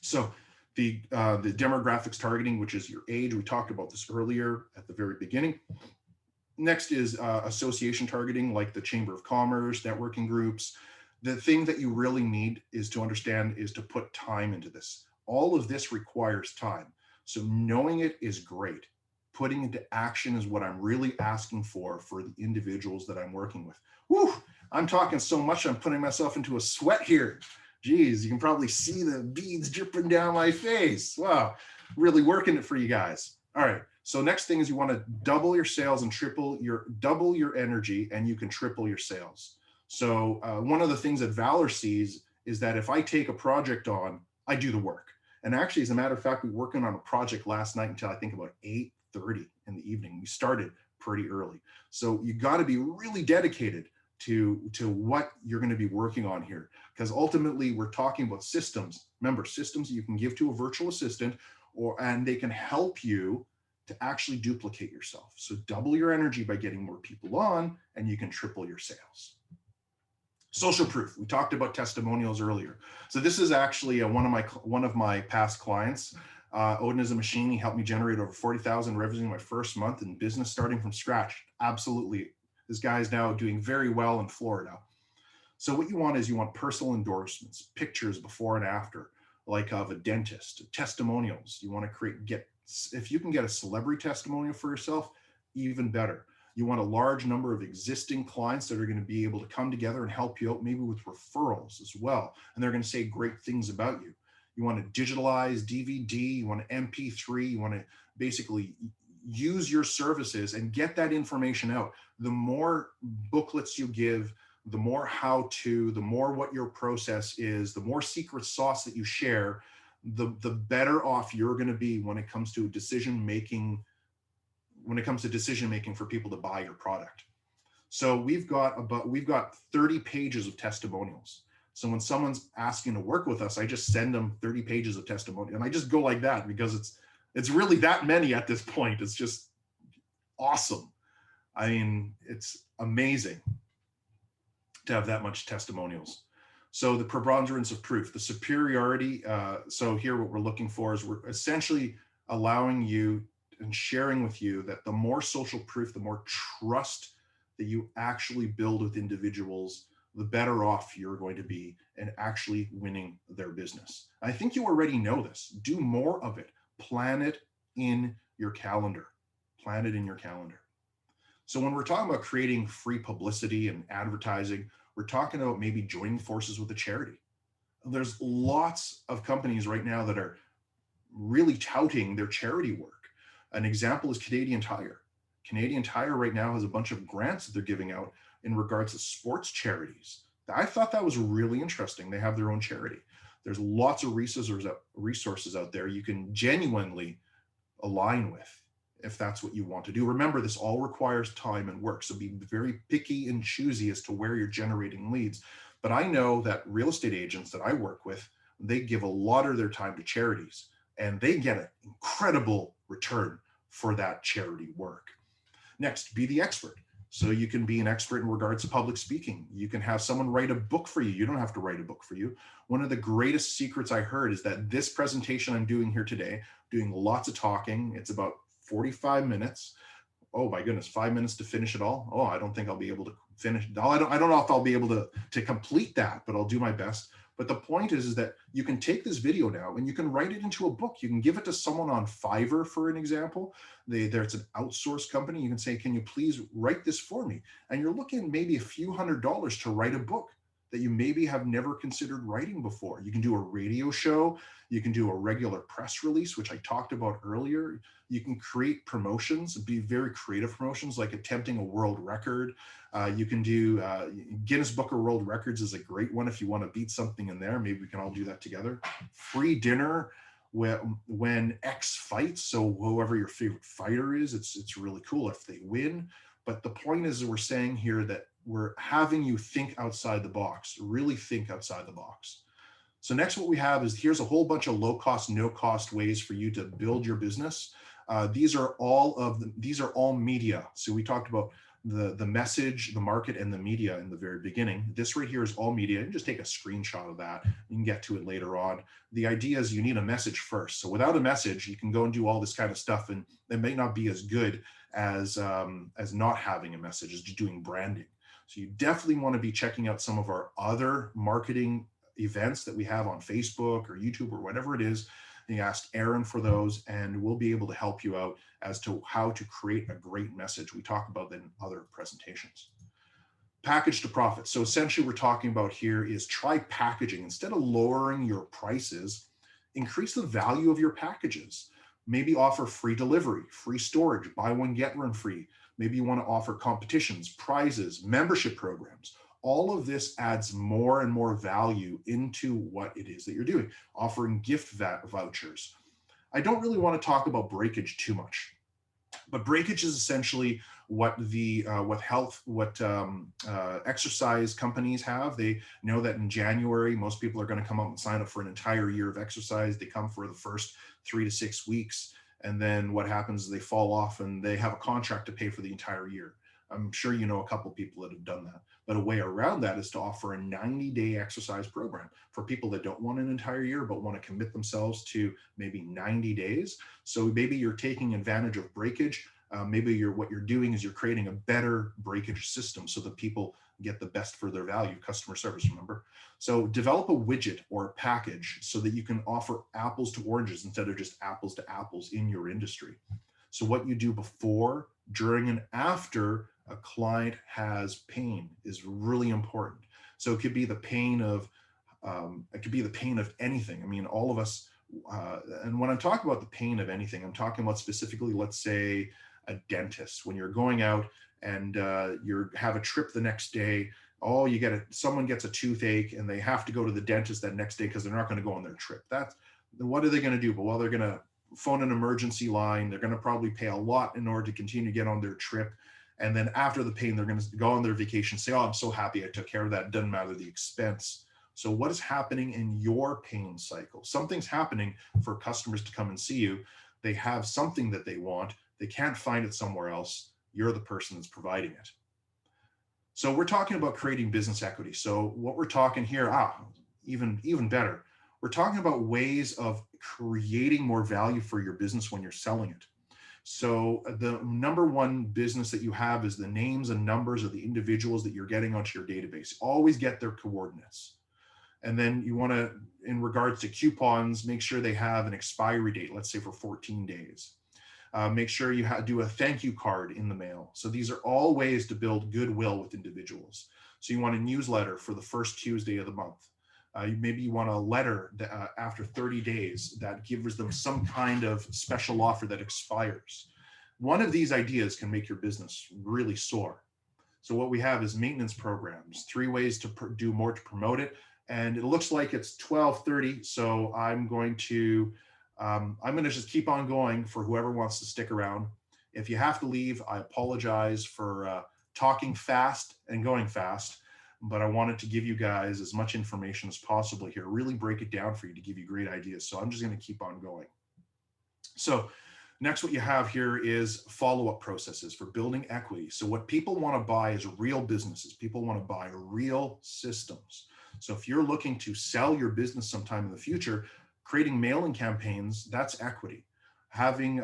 So the demographics targeting, which is your age. We talked about this earlier at the very beginning. Next is association targeting, like the Chamber of Commerce, networking groups. The thing that you really need is to understand is to put time into this. All of this requires time. So knowing it is great. Putting into action is what I'm really asking for the individuals that I'm working with. Whew, I'm talking so much, I'm putting myself into a sweat here. Geez, you can probably see the beads dripping down my face. Wow, really working it for you guys. All right, so next thing is you want to double your sales and double your energy, and you can triple your sales. So one of the things that Valor sees is that if I take a project on, I do the work. And actually, as a matter of fact, we were working on a project last night until I think about 8:30 in the evening. We started pretty early. So you got to be really dedicated to what you're going to be working on here, because ultimately we're talking about systems. Remember, systems you can give to a virtual assistant, and they can help you to actually duplicate yourself. So double your energy by getting more people on, and you can triple your sales. Social proof. We talked about testimonials earlier. So this is actually one of my past clients. Odin is a machine. He helped me generate over 40,000 revenue in my first month in business, starting from scratch. Absolutely. This guy is now doing very well in Florida. So what you want is you want personal endorsements, pictures before and after, like of a dentist, testimonials. You want to if you can get a celebrity testimonial for yourself, even better. You want a large number of existing clients that are going to be able to come together and help you out, maybe with referrals as well. And they're going to say great things about you. You want to digitalize DVD, you want to MP3, you want to basically use your services and get that information out. The more booklets you give, the more how-to, the more what your process is, the more secret sauce that you share, the better off you're going to be when it comes to decision-making for people to buy your product. So we've got 30 pages of testimonials. So when someone's asking to work with us, I just send them 30 pages of testimonial, and I just go like that because it's really that many at this point. It's just awesome. I mean, it's amazing to have that much testimonials. So the preponderance of proof, the superiority. So here what we're looking for is we're essentially allowing you and sharing with you that the more social proof, the more trust that you actually build with individuals, the better off you're going to be in actually winning their business. I think you already know this. Do more of it. Plan it in your calendar. Plan it in your calendar. So when we're talking about creating free publicity and advertising, we're talking about maybe joining forces with a charity. There's lots of companies right now that are really touting their charity work. An example is Canadian Tire. Canadian Tire right now has a bunch of grants that they're giving out in regards to sports charities. I thought that was really interesting. They have their own charity. There's lots of resources out there you can genuinely align with if that's what you want to do. Remember, this all requires time and work. So be very picky and choosy as to where you're generating leads. But I know that real estate agents that I work with, they give a lot of their time to charities, and they get an incredible return for that charity work. Next, be the expert. So you can be an expert in regards to public speaking. You can have someone write a book for you. You don't have to write a book for you. One of the greatest secrets I heard is that this presentation I'm doing here today, doing lots of talking, it's about 45 minutes. Oh my goodness, 5 minutes to finish it all. Oh, I don't think I'll be able to finish. I don't know if I'll be able to complete that, but I'll do my best. But the point is that you can take this video now and you can write it into a book. You can give it to someone on Fiverr, for an example. It's an outsourced company. You can say, can you please write this for me? And you're looking maybe a few $100s to write a book. that you maybe have never considered writing before. You can do a radio show. You can do a regular press release, which I talked about earlier. You can create promotions, be very creative promotions, like attempting a world record. You can do Guinness Book of World Records is a great one if you want to beat something in there. Maybe we can all do that together. Free dinner when X fights. So whoever your favorite fighter is, it's really cool if they win. But the point is, we're saying here that we're having you think outside the box, really think outside the box. So next, what we have is here's a whole bunch of low cost, no cost ways for you to build your business. These are all media. So we talked about the message, the market, and the media in the very beginning. This right here is all media. You can just take a screenshot of that. You can get to it later on. The idea is you need a message first. So without a message, you can go and do all this kind of stuff, and it may not be as good as not having a message, as just doing branding. So you definitely want to be checking out some of our other marketing events that we have on Facebook or YouTube or whatever it is. And you ask Aaron for those, and we'll be able to help you out as to how to create a great message. We talk about that in other presentations. Package to profit. So essentially we're talking about here is try packaging. Instead of lowering your prices, increase the value of your packages. Maybe offer free delivery, free storage, buy one, get one free. Maybe you want to offer competitions, prizes, membership programs. All of this adds more and more value into what it is that you're doing, offering gift vouchers. I don't really want to talk about breakage too much, but breakage is essentially what exercise companies have. They know that in January, most people are going to come up and sign up for an entire year of exercise. They come for the first 3 to 6 weeks. And then what happens is they fall off and they have a contract to pay for the entire year. I'm sure you know a couple people that have done that. But a way around that is to offer a 90-day exercise program for people that don't want an entire year, but want to commit themselves to maybe 90 days. So maybe you're taking advantage of breakage. Maybe what you're doing is you're creating a better breakage system so that people get the best for their value, customer service, remember? So develop a widget or a package so that you can offer apples to oranges instead of just apples to apples in your industry. So what you do before, during, and after a client has pain is really important. So it could be the pain of anything. I mean, all of us, and when I'm talking about the pain of anything, I'm talking about specifically, let's say, a dentist. When you're going out and you have a trip the next day, someone gets a toothache and they have to go to the dentist that next day because they're not going to go on their trip. What are they going to do? Well, they're going to phone an emergency line. They're going to probably pay a lot in order to continue to get on their trip. And then after the pain, they're going to go on their vacation, say, oh, I'm so happy I took care of that. It doesn't matter the expense. So what is happening in your pain cycle? Something's happening for customers to come and see you. They have something that they want. They can't find it somewhere else. You're the person that's providing it. So we're talking about creating business equity. So what we're talking here, even better. We're talking about ways of creating more value for your business when you're selling it. So the number one business that you have is the names and numbers of the individuals that you're getting onto your database. Always get their coordinates. And then you want to, in regards to coupons, make sure they have an expiry date, let's say for 14 days. Make sure you do a thank you card in the mail. So these are all ways to build goodwill with individuals. So you want a newsletter for the first Tuesday of the month. Maybe you want a letter that, after 30 days that gives them some kind of special offer that expires. One of these ideas can make your business really soar. So what we have is maintenance programs, 3 ways to do more to promote it. And it looks like it's 12:30. So I'm going to just keep on going for whoever wants to stick around. If you have to leave, I apologize for talking fast and going fast. But I wanted to give you guys as much information as possible here, really break it down for you to give you great ideas. So I'm just going to keep on going. So next, what you have here is follow-up processes for building equity. So what people want to buy is real businesses. People want to buy real systems. So if you're looking to sell your business sometime in the future, creating mailing campaigns, that's equity. Having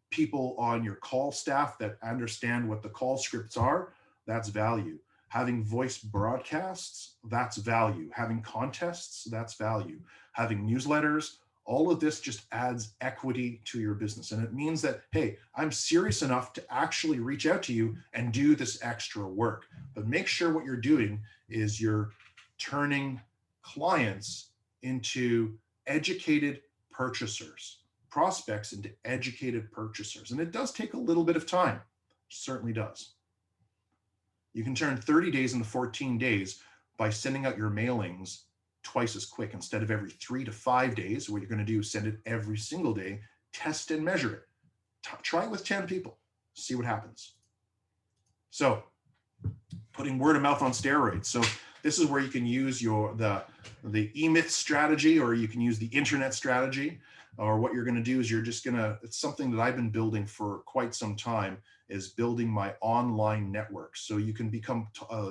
people on your call staff that understand what the call scripts are, that's value. Having voice broadcasts, that's value. Having contests, that's value. Having newsletters, All of this just adds equity to your business. And it means that, hey, I'm serious enough to actually reach out to you and do this extra work. But make sure what you're doing is you're turning clients into educated purchasers, prospects into educated purchasers. And it does take a little bit of time. It certainly does. You can turn 30 days into 14 days by sending out your mailings twice as quick. Instead of every 3 to 5 days, what you're going to do is send it every single day, test and measure it. Try it with 10 people, see what happens. So putting word of mouth on steroids. So this is where you can use the e-myth strategy, or you can use the internet strategy. Or what you're going to do is it's something that I've been building for quite some time, is building my online network. So you can become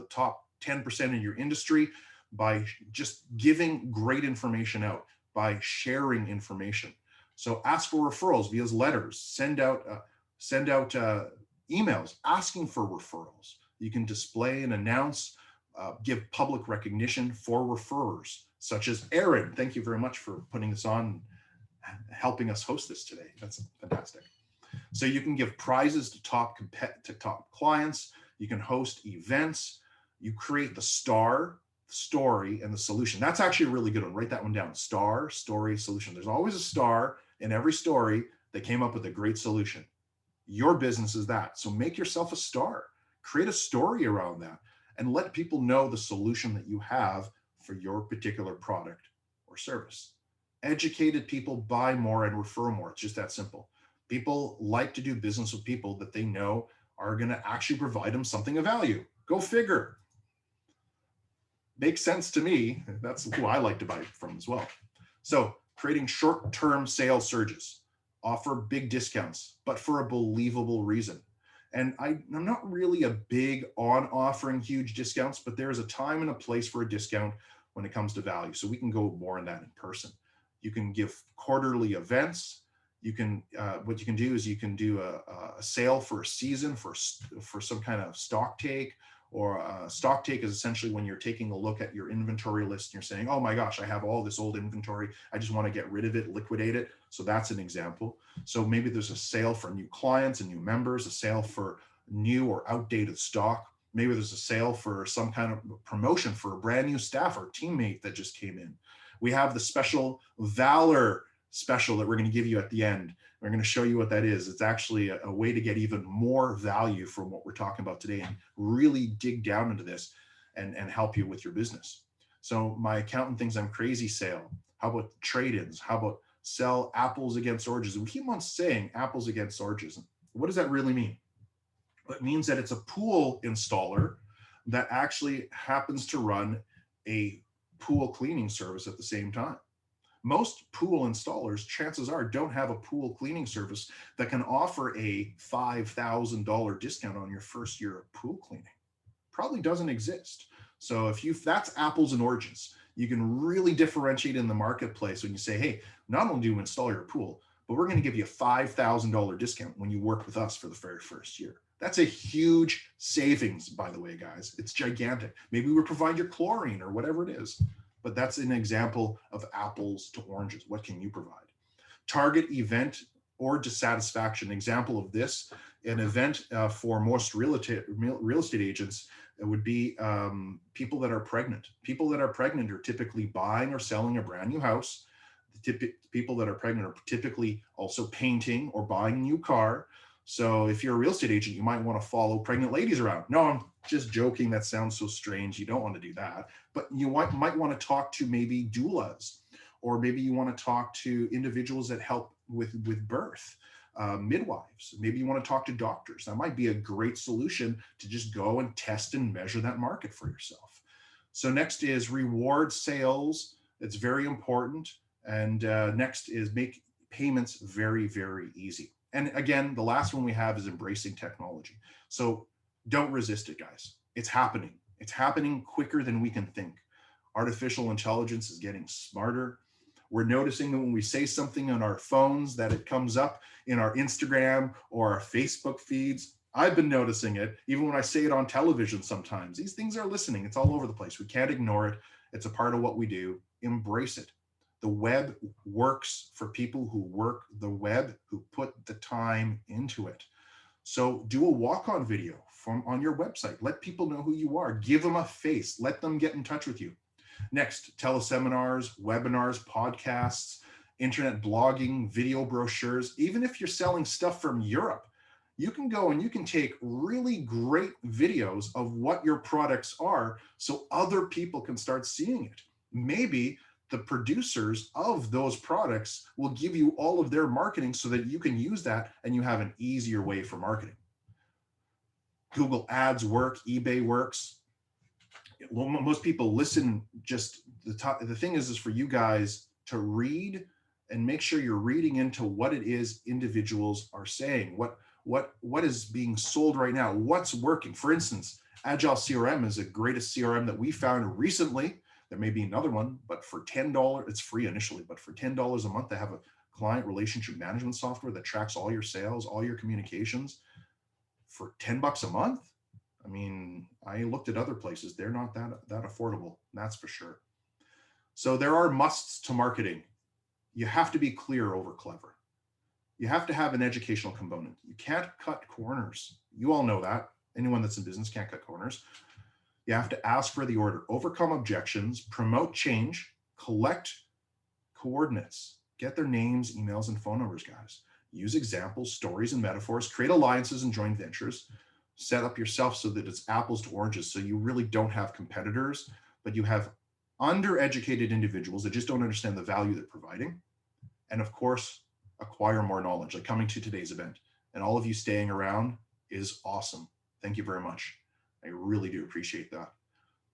top 10% in your industry by just giving great information out, by sharing information. So ask for referrals via letters, send out emails asking for referrals. You can display and announce, give public recognition for referrers, such as Aaron. Thank you very much for putting this on, helping us host this today. That's fantastic. So you can give prizes to top clients. You can host events. You create the star, story, and the solution. That's actually a really good one. Write that one down. Star, story, solution. There's always a star in every story that came up with a great solution. Your business is that. So make yourself a star. Create a story around that and let people know the solution that you have for your particular product or service. Educated people buy more and refer more. It's just that simple. People like to do business with people that they know are going to actually provide them something of value. Go figure. Makes sense to me. That's who I like to buy from as well. So creating short-term sales surges, offer big discounts, but for a believable reason. And I'm not really a big on offering huge discounts, but there is a time and a place for a discount when it comes to value. So we can go more on that in person. You can give quarterly events. You can, what you can do is you can do a sale for a season for some kind of stock take. Or a stock take is essentially when you're taking a look at your inventory list and you're saying, oh my gosh, I have all this old inventory. I just want to get rid of it, liquidate it. So that's an example. So maybe there's a sale for new clients and new members, a sale for new or outdated stock. Maybe there's a sale for some kind of promotion for a brand new staff or teammate that just came in. We have the special Valor special that we're going to give you at the end. We're going to show you what that is. It's actually a way to get even more value from what we're talking about today and really dig down into this and help you with your business. So my accountant thinks I'm crazy sale. How about trade-ins? How about sell apples against oranges? And we keep on saying apples against oranges. What does that really mean? It means that it's a pool installer that actually happens to run a pool cleaning service at the same time. Most pool installers, chances are, don't have a pool cleaning service that can offer a $5,000 discount on your first year of pool cleaning. Probably doesn't exist. So if that's apples and oranges, you can really differentiate in the marketplace when you say, hey, not only do we install your pool, but we're going to give you a $5,000 discount when you work with us for the very first year. That's a huge savings, by the way, guys. It's gigantic. Maybe we provide your chlorine or whatever it is. But that's an example of apples to oranges. What can you provide? Target event or dissatisfaction. Example of this, an event for most real estate agents, it would be people that are pregnant. People that are pregnant are typically buying or selling a brand new house. People that are pregnant are typically also painting or buying a new car. So if you're a real estate agent, you might want to follow pregnant ladies around. No, I'm just joking. That sounds so strange. You don't want to do that. But you might want to talk to maybe doulas, or maybe you want to talk to individuals that help with birth, midwives. Maybe you want to talk to doctors. That might be a great solution to just go and test and measure that market for yourself. So next is reward sales. It's very important. And next is make payments very, very easy. And again, the last one we have is embracing technology. So don't resist it, guys. It's happening. It's happening quicker than we can think. Artificial intelligence is getting smarter. We're noticing that when we say something on our phones that it comes up in our Instagram or our Facebook feeds. I've been noticing it even when I say it on television sometimes. These things are listening. It's all over the place. We can't ignore it. It's a part of what we do. Embrace it. The web works for people who work the web, who put the time into it. So do a walk-on video from on your website. Let people know who you are. Give them a face. Let them get in touch with you. Next, teleseminars, webinars, podcasts, internet blogging, video brochures. Even if you're selling stuff from Europe, you can go and you can take really great videos of what your products are so other people can start seeing it. Maybe the producers of those products will give you all of their marketing so that you can use that and you have an easier way for marketing. Google ads work, eBay works. Well, most people listen, just the thing is for you guys to read and make sure you're reading into what it is individuals are saying, what is being sold right now, what's working. For instance, Agile CRM is the greatest CRM that we found recently. There may be another one, but for $10, it's free initially, but for $10 a month, they have a client relationship management software that tracks all your sales, all your communications for $10 a month. I mean, I looked at other places. They're not that affordable, that's for sure. So there are musts to marketing. You have to be clear over clever. You have to have an educational component. You can't cut corners. You all know that. Anyone that's in business can't cut corners. You have to ask for the order, overcome objections, promote change, collect coordinates, get their names, emails, and phone numbers, guys. Use examples, stories, and metaphors, create alliances and joint ventures, set up yourself so that it's apples to oranges. So you really don't have competitors, but you have undereducated individuals that just don't understand the value they're providing. And of course, acquire more knowledge, like coming to today's event. And all of you staying around is awesome. Thank you very much. I really do appreciate that.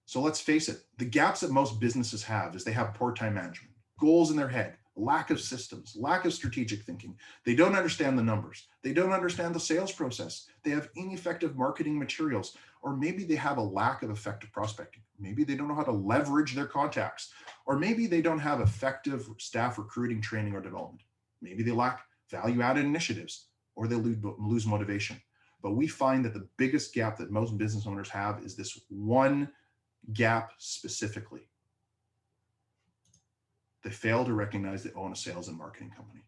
So let's face it, the gaps that most businesses have is they have poor time management, goals in their head, lack of systems, lack of strategic thinking. They don't understand the numbers. They don't understand the sales process. They have ineffective marketing materials, or maybe they have a lack of effective prospecting. Maybe they don't know how to leverage their contacts, or maybe they don't have effective staff recruiting, training, or development. Maybe they lack value-added initiatives, or they lose motivation. But we find that the biggest gap that most business owners have is this one gap specifically. They fail to recognize they own a sales and marketing company.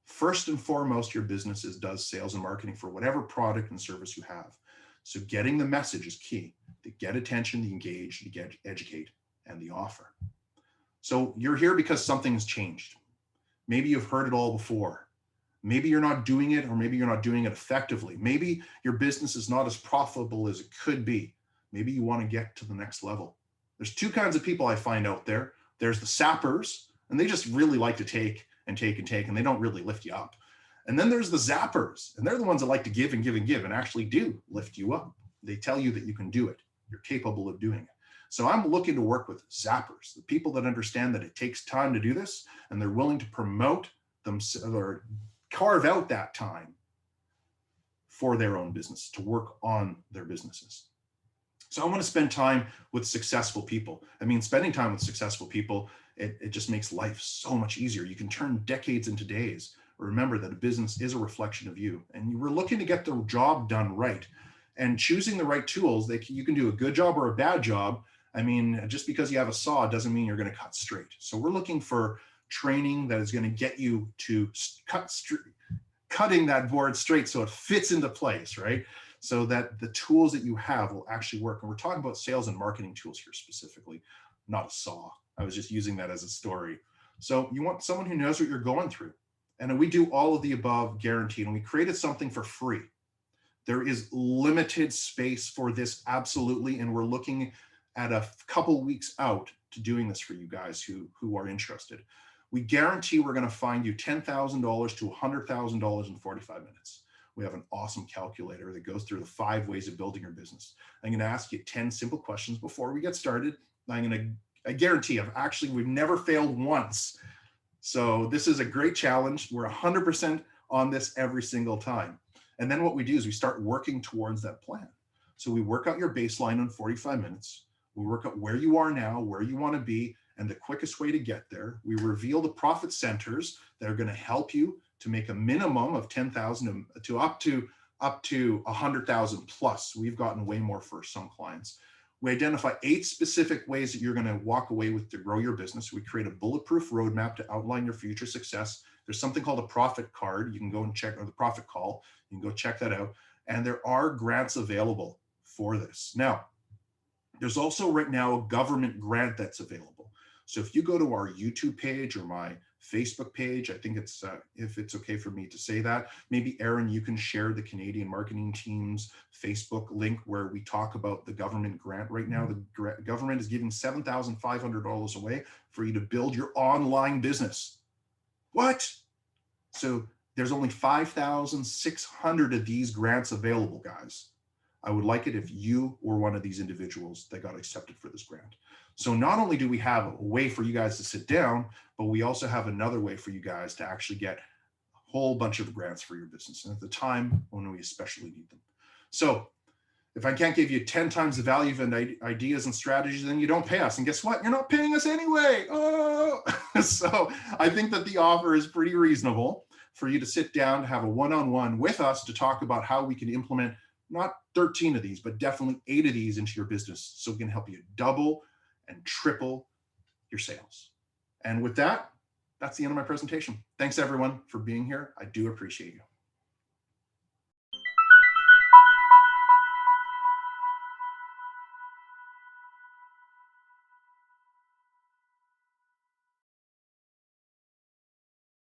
First and foremost, your business does sales and marketing for whatever product and service you have. So getting the message is key. To get attention, to engage, to get educate, and the offer. So you're here because something has changed. Maybe you've heard it all before. Maybe you're not doing it, or maybe you're not doing it effectively. Maybe your business is not as profitable as it could be. Maybe you want to get to the next level. There's two kinds of people I find out there. There's the sappers, and they just really like to take and take and take, and they don't really lift you up. And then there's the zappers, and they're the ones that like to give and give and give and actually do lift you up. They tell you that you can do it. You're capable of doing it. So I'm looking to work with zappers, the people that understand that it takes time to do this, and they're willing to promote themselves or carve out that time for their own business, to work on their businesses. So I want to spend time with successful people. I mean, spending time with successful people, it just makes life so much easier. You can turn decades into days. Remember that a business is a reflection of you, and we're looking to get the job done right. And choosing the right tools, you can do a good job or a bad job. I mean, just because you have a saw doesn't mean you're going to cut straight. So we're looking for training that is going to get you to cutting that board straight so it fits into place, right? So that the tools that you have will actually work. And we're talking about sales and marketing tools here specifically, not a saw. I was just using that as a story. So you want someone who knows what you're going through. And we do all of the above guaranteed. And we created something for free. There is limited space for this, absolutely. And we're looking at a couple weeks out to doing this for you guys who are interested. We guarantee we're going to find you $10,000 to $100,000 in 45 minutes. We have an awesome calculator that goes through the 5 ways of building your business. I'm going to ask you 10 simple questions before we get started. I guarantee we've never failed once. So this is a great challenge. We're 100% on this every single time. And then what we do is we start working towards that plan. So we work out your baseline in 45 minutes. We work out where you are now, where you want to be, and the quickest way to get there. We reveal the profit centers that are going to help you to make a minimum of 10,000 to up to 100,000 plus. We've gotten way more for some clients. We identify 8 specific ways that you're going to walk away with to grow your business. We create a bulletproof roadmap to outline your future success. There's something called a profit card. You can go and check, or the profit call. You can go check that out. And there are grants available for this. Now, there's also right now a government grant that's available. So if you go to our YouTube page or my Facebook page, I think it's, if it's okay for me to say that, maybe Aaron, you can share the Canadian marketing team's Facebook link where we talk about the government grant right now. The government is giving $7,500 away for you to build your online business. What? So there's only 5,600 of these grants available, guys. I would like it if you were one of these individuals that got accepted for this grant. So not only do we have a way for you guys to sit down, but we also have another way for you guys to actually get a whole bunch of grants for your business, and at the time when we especially need them. So if I can't give you 10 times the value of ideas and strategies, then you don't pay us. And guess what? You're not paying us anyway. Oh. So I think that the offer is pretty reasonable for you to sit down, have a one-on-one with us to talk about how we can implement not 13 of these, but definitely 8 of these into your business, so we can help you double and triple your sales. And with that, that's the end of my presentation. Thanks everyone for being here. I do appreciate you.